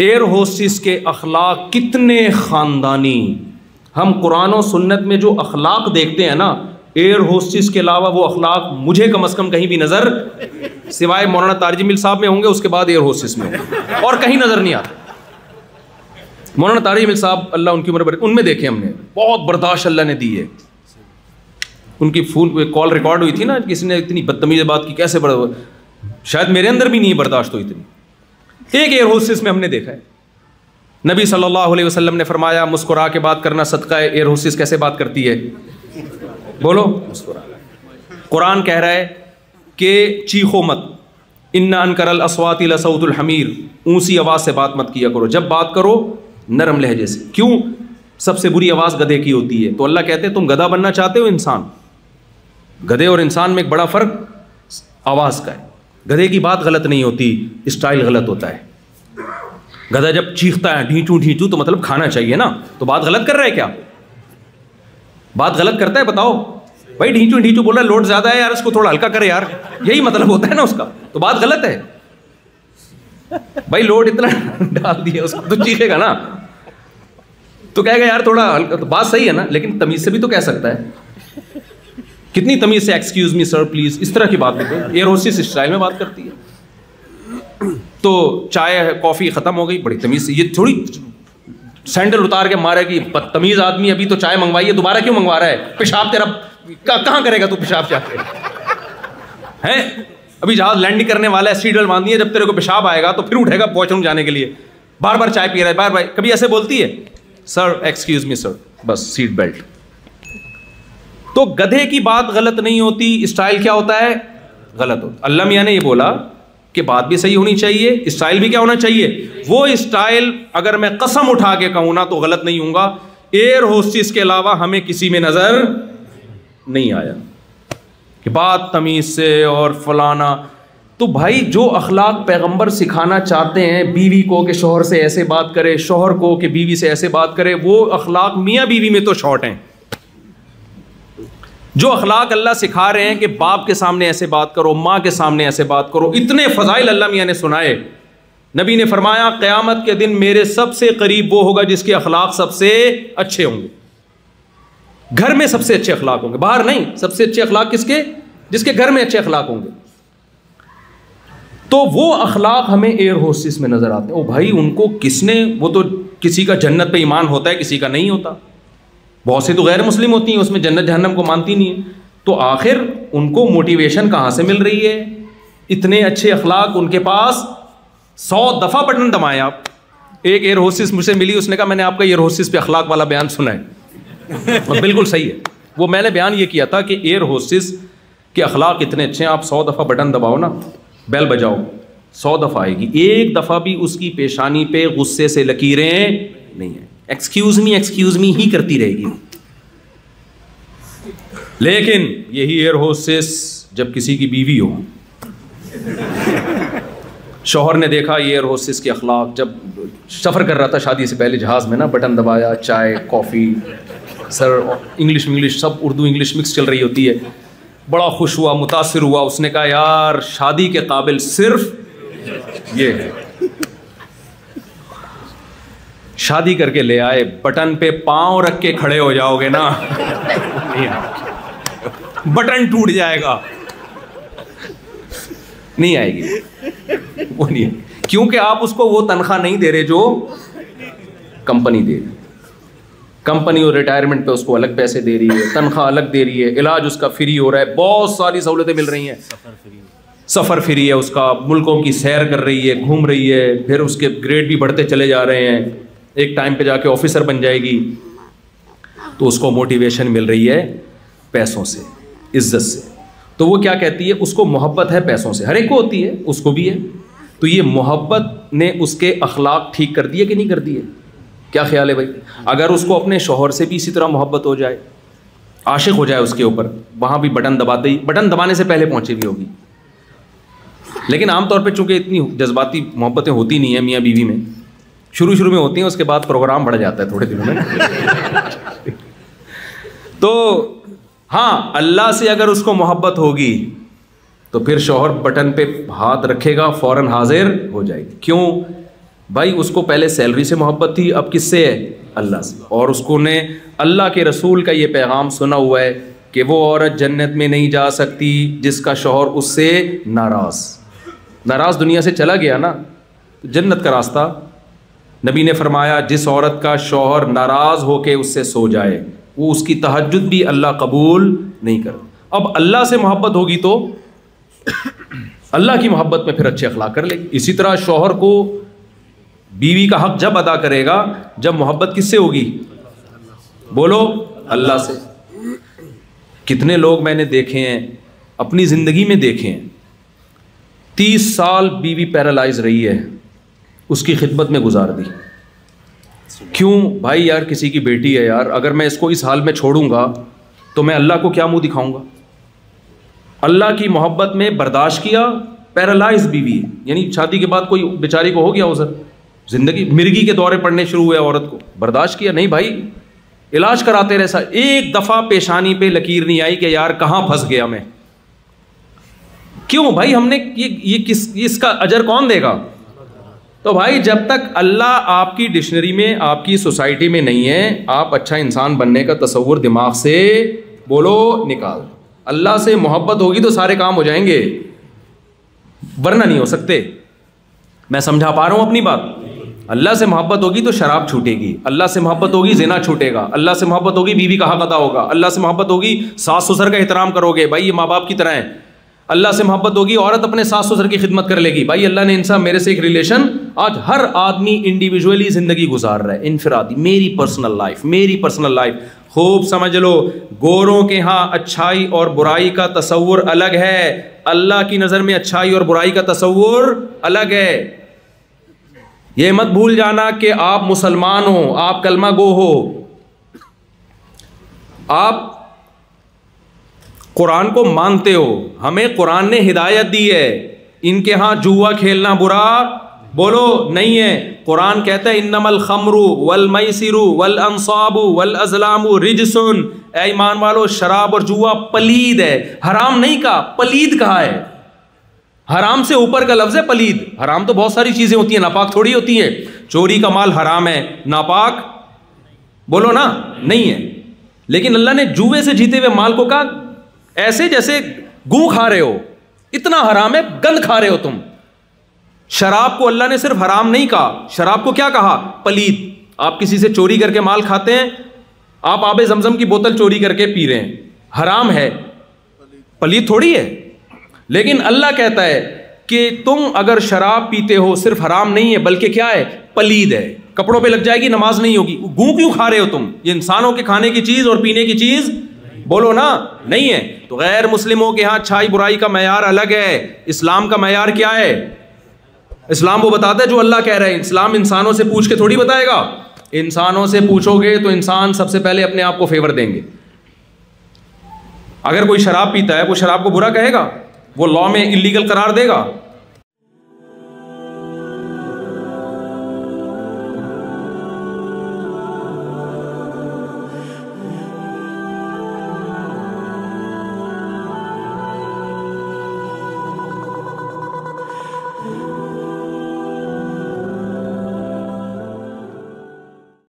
Air hostess کے اخلاق کتنے خاندانی. ہم قرآن و سنت میں جو اخلاق دیکھتے ہیں نا، ایئر ہوسٹس کے علاوہ وہ اخلاق مجھے کم از کم کہیں بھی نظر، سوائے مولانا طارق جمیل صاحب میں ہوں گے، اس کے بعد ایئر ہوسٹس میں ہوں گے، اور کہیں نظر نہیں آتے. مولانا طارق جمیل صاحب اللہ ان کی عمر برکت، ان میں دیکھے ہم نے بہت برداشت اللہ نے دی ہے. ان کی فون پہ کال ریکارڈ ہوئی تھی نا، کسی نے اتنی بدتمیز بات کی، کیسے شاید میرے اندر بھی نہیں برداشت ہوئی اتنی. ایک ایئر ہوسٹس میں ہم نے دیکھا ہے، نبی صلی اللہ علیہ وسلم نے فرمایا مسکرا کے بات کرنا صدقہ ہے. ایئر ہوسٹس کیسے بات کرتی ہے؟ بولو. مسکرا. قرآن کہہ رہا ہے کہ چیخو مت، ان انکر الاصوات لصوت الحمیر، اونسی آواز سے بات مت کیا کرو، جب بات کرو نرم لہجے سے. کیوں؟ سب سے بری آواز گدھے کی ہوتی ہے. تو اللہ کہتے ہیں تم گدھا بننا چاہتے ہو انسان؟ گدھے اور انسان میں ایک بڑا فرق آواز کا ہے. گدھے کی بات غلط نہیں ہوتی، اسٹائل غلط ہوتا ہے. گدھا جب چیختا ہے ڈھینچو ڈھینچو تو مطلب کھانا چاہیے نا، تو بات غلط کر رہا ہے کیا؟ بات غلط کرتا ہے؟ بتاؤ بھائی، ڈھینچو ڈھینچو بول رہا ہے، لوڈ زیادہ ہے یار، اس کو تھوڑا ہلکا کرے یار، یہی مطلب ہوتا ہے نا اس کا. تو بات غلط ہے بھائی، لوڈ اتنا ڈال دیا اس کو تو چیخے گا نا، تو کہے گا یار تھوڑا ہلکا. تو بات صحیح ہے نا، لیکن تمیز سے بھی تو کہہ سکتا ہے. کتنی تمیز سے ایکسکیوز می سر پلیز، اس طرح کی بات کرتے ہیں. ایئر ہوسٹس اسٹائل میں بات کرتی ہے. تو چائے کافی ختم ہو گئی، بڑی تمیز سے. یہ تھوڑی سینڈل اتار کے مارے کہ بدتمیز آدمی، ابھی تو چائے منگوائی ہے، دوبارہ کیوں منگوا رہا ہے؟ پیشاب تیرا کہاں کرے گا تو پیشاب جا کے ہے؟ ابھی جہاز لینڈنگ کرنے والا ہے، سیٹ بیلٹ باندھی ہے، جب تیرے کو پیشاب آئے گا تو پھر اٹھے گا واش روم جانے کے لیے. بار بار چائے پی رہا ہے، بار بار. کبھی ایسے بولتی ہے سر ایکسکیوز می سر، بس سیٹ بیلٹ. تو گدھے کی بات غلط نہیں ہوتی، اسٹائل کیا ہوتا ہے؟ غلط ہوتا. اللہ میاں نے یہ بولا کہ بات بھی صحیح ہونی چاہیے، اسٹائل بھی کیا ہونا چاہیے؟ وہ اسٹائل اگر میں قسم اٹھا کے کہوں نا تو غلط نہیں ہوں گا. ایئر ہوسٹس کے علاوہ ہمیں کسی میں نظر نہیں آیا کہ بات تمیز سے اور فلانا. تو بھائی جو اخلاق پیغمبر سکھانا چاہتے ہیں بیوی کو کہ شوہر سے ایسے بات کرے، شوہر کو کہ بیوی سے ایسے بات کرے، وہ اخلاق میاں بیوی میں تو شارٹ ہیں. جو اخلاق اللہ سکھا رہے ہیں کہ باپ کے سامنے ایسے بات کرو، ماں کے سامنے ایسے بات کرو، اتنے فضائل اللہ میاں نے سنائے. نبی نے فرمایا قیامت کے دن میرے سب سے قریب وہ ہوگا جس کے اخلاق سب سے اچھے ہوں گے. گھر میں سب سے اچھے اخلاق ہوں گے، باہر نہیں. سب سے اچھے اخلاق کس کے؟ جس کے گھر میں اچھے اخلاق ہوں گے. تو وہ اخلاق ہمیں ایئر ہوسٹس میں نظر آتے ہیں. او بھائی ان کو کس نے، وہ تو کسی کا جنت پہ ایمان ہوتا ہے، کسی کا نہیں ہوتا. بہت سی تو غیر مسلم ہوتی ہیں، اس میں جنت جہنم کو مانتی نہیں ہے. تو آخر ان کو موٹیویشن کہاں سے مل رہی ہے؟ اتنے اچھے اخلاق ان کے پاس. 100 دفعہ بٹن دبائیں آپ. ایک ایئر ہوسٹس مجھ سے ملی، اس نے کہا میں نے آپ کا ایئر ہوسٹس پہ اخلاق والا بیان سنا ہے. بالکل صحیح ہے. وہ میں نے بیان یہ کیا تھا کہ ایئر ہوسٹس کے اخلاق اتنے اچھے ہیں، آپ 100 دفعہ بٹن دباؤ نا، بیل بجاؤ، 100 دفعہ آئے گی، ایک دفعہ بھی اس کی پیشانی پہ غصے سے لکیریں نہیں ہیں. ایکسکیوز می ہی کرتی رہے گی. لیکن یہی ایئر ہوسٹس جب کسی کی بیوی ہو، شوہر نے دیکھا یہ ایئر ہوسٹس کے اخلاق، جب سفر کر رہا تھا شادی سے پہلے جہاز میں نا، بٹن دبایا، چائے کافی، سر انگلش سب اردو انگلش مکس چل رہی ہوتی ہے. بڑا خوش ہوا، متاثر ہوا. اس نے کہا یار شادی کے قابل صرف یہ ہے. شادی کر کے لے آئے، بٹن پہ پاؤں رکھ کے کھڑے ہو جاؤ گے نا، بٹن ٹوٹ جائے گا، نہیں آئے گی وہ. نہیں، کیونکہ آپ اس کو وہ تنخواہ نہیں دے رہے جو کمپنی دے رہی. کمپنی اور ریٹائرمنٹ پہ اس کو الگ پیسے دے رہی ہے، تنخواہ الگ دے رہی ہے، علاج اس کا فری ہو رہا ہے، بہت ساری سہولتیں مل رہی ہیں. سفر فری ہے اس کا، ملکوں کی سیر کر رہی ہے، گھوم رہی ہے، پھر اس کے گریڈ بھی بڑھتے چلے جا رہے ہیں، ایک ٹائم پہ جا کے آفیسر بن جائے گی. تو اس کو موٹیویشن مل رہی ہے پیسوں سے، عزت سے. تو وہ کیا کہتی ہے؟ اس کو محبت ہے پیسوں سے، ہر ایک کو ہوتی ہے، اس کو بھی ہے. تو یہ محبت نے اس کے اخلاق ٹھیک کر دیے کہ نہیں کر دیے؟ کیا خیال ہے بھائی؟ اگر اس کو اپنے شوہر سے بھی اسی طرح محبت ہو جائے، عاشق ہو جائے اس کے اوپر، وہاں بھی بٹن دباتے ہی، بٹن دبانے سے پہلے پہنچی بھی ہوگی. لیکن عام طور پہ چونکہ اتنی جذباتی محبتیں ہوتی نہیں ہیں میاں بیوی میں، شروع میں ہوتی ہیں، اس کے بعد پروگرام بڑھ جاتا ہے تھوڑے دنوں میں. تو ہاں اللہ سے اگر اس کو محبت ہوگی تو پھر شوہر بٹن پہ ہاتھ رکھے گا، فوراً حاضر ہو جائے گی. کیوں؟ بھائی اس کو پہلے سیلری سے محبت تھی، اب کس سے ہے؟ اللہ سے. اور اس کو نے اللہ کے رسول کا یہ پیغام سنا ہوا ہے کہ وہ عورت جنت میں نہیں جا سکتی جس کا شوہر اس سے ناراض دنیا سے چلا گیا نا. جنت کا راستہ نبی نے فرمایا جس عورت کا شوہر ناراض ہو کے اس سے سو جائے وہ اس کی تہجد بھی اللہ قبول نہیں کرتا. اب اللہ سے محبت ہوگی تو اللہ کی محبت میں پھر اچھے اخلاق کر لے گی. اسی طرح شوہر کو بیوی کا حق جب ادا کرے گا جب محبت کس سے ہوگی؟ بولو اللہ سے. کتنے لوگ میں نے دیکھے ہیں اپنی زندگی میں دیکھے ہیں 30 سال بیوی پیرالائز رہی ہے اس کی خدمت میں گزار دی. کیوں بھائی؟ یار کسی کی بیٹی ہے یار، اگر میں اس کو اس حال میں چھوڑوں گا تو میں اللہ کو کیا منہ دکھاؤں گا؟ اللہ کی محبت میں برداشت کیا، پیرالائز بیوی ہے، یعنی شادی کے بعد کوئی بیچاری کو ہو گیا عذر، زندگی مرگی کے دورے پڑنے شروع ہوئے، عورت کو برداشت کیا. نہیں بھائی علاج کراتے رہے. ایک دفعہ پیشانی پہ لکیر نہیں آئی کہ یار کہاں پھنس گیا میں. کیوں بھائی؟ ہم نے یہ اس کا اجر کون دے گا؟ تو بھائی جب تک اللہ آپ کی ڈکشنری میں آپ کی سوسائٹی میں نہیں ہے آپ اچھا انسان بننے کا تصور دماغ سے بولو نکال. اللہ سے محبت ہوگی تو سارے کام ہو جائیں گے ورنہ نہیں ہو سکتے. میں سمجھا پا رہا ہوں اپنی بات؟ اللہ سے محبت ہوگی تو شراب چھوٹے گی، اللہ سے محبت ہوگی زنا چھوٹے گا، اللہ سے محبت ہوگی بیوی کا حق ادا ہوگا، اللہ سے محبت ہوگی ساس سسر کا احترام کرو گے، بھائی یہ ماں باپ کی طرح ہیں. اللہ سے محبت ہوگی عورت اپنے ساس سسر کی خدمت کر لے گی. بھائی اللہ نے انسان میرے سے ایک ریلیشن، آج ہر آدمی انڈیویجولی زندگی گزار رہا ہے، انفرادی، میری پرسنل لائف. خوب سمجھ لو گوروں کے ہاں اچھائی اور برائی کا تصور الگ ہے، اللہ کی نظر میں اچھائی اور برائی کا تصور الگ ہے. یہ مت بھول جانا کہ آپ مسلمان ہو، آپ کلمہ گو ہو، آپ قرآن کو مانتے ہو، ہمیں قرآن نے ہدایت دی ہے. ان کے ہاں جوا کھیلنا برا بولو نہیں ہے. قرآن کہتا ہے انما الخمر والمیسر والانصاب والازلام رجس. اے ایمان والو شراب اور جوا پلید ہے، حرام نہیں کہا، پلید کہا ہے. حرام سے اوپر کا لفظ ہے پلید. حرام تو بہت ساری چیزیں ہوتی ہیں، ناپاک تھوڑی ہوتی ہیں. چوری کا مال حرام ہے، ناپاک بولو نا نہیں ہے. لیکن اللہ نے جوے سے جیتے ہوئے مال کو کہا ایسے جیسے گوں کھا رہے ہو، اتنا حرام ہے، گند کھا رہے ہو تم. شراب کو اللہ نے صرف حرام نہیں کہا، شراب کو کیا کہا؟ پلید. آپ کسی سے چوری کر کے مال کھاتے ہیں، آپ آب زمزم کی بوتل چوری کر کے پی رہے ہیں، حرام ہے، پلید تھوڑی ہے. لیکن اللہ کہتا ہے کہ تم اگر شراب پیتے ہو صرف حرام نہیں ہے بلکہ کیا ہے؟ پلید ہے. کپڑوں پہ لگ جائے گی، نماز نہیں ہوگی. گوں کیوں کھا رہے ہو تم؟ یہ انسانوں کے کھانے کی چیز اور پینے کی چیز بولو نا نہیں ہے. تو غیر مسلموں کے ہاں اچھائی برائی کا معیار الگ ہے. اسلام کا معیار کیا ہے؟ اسلام وہ بتاتا ہے جو اللہ کہہ رہے ہیں. اسلام انسانوں سے پوچھ کے تھوڑی بتائے گا. انسانوں سے پوچھو گے تو انسان سب سے پہلے اپنے آپ کو فیور دیں گے. اگر کوئی شراب پیتا ہے وہ شراب کو برا کہے گا؟ وہ لاء میں اللیگل قرار دے گا؟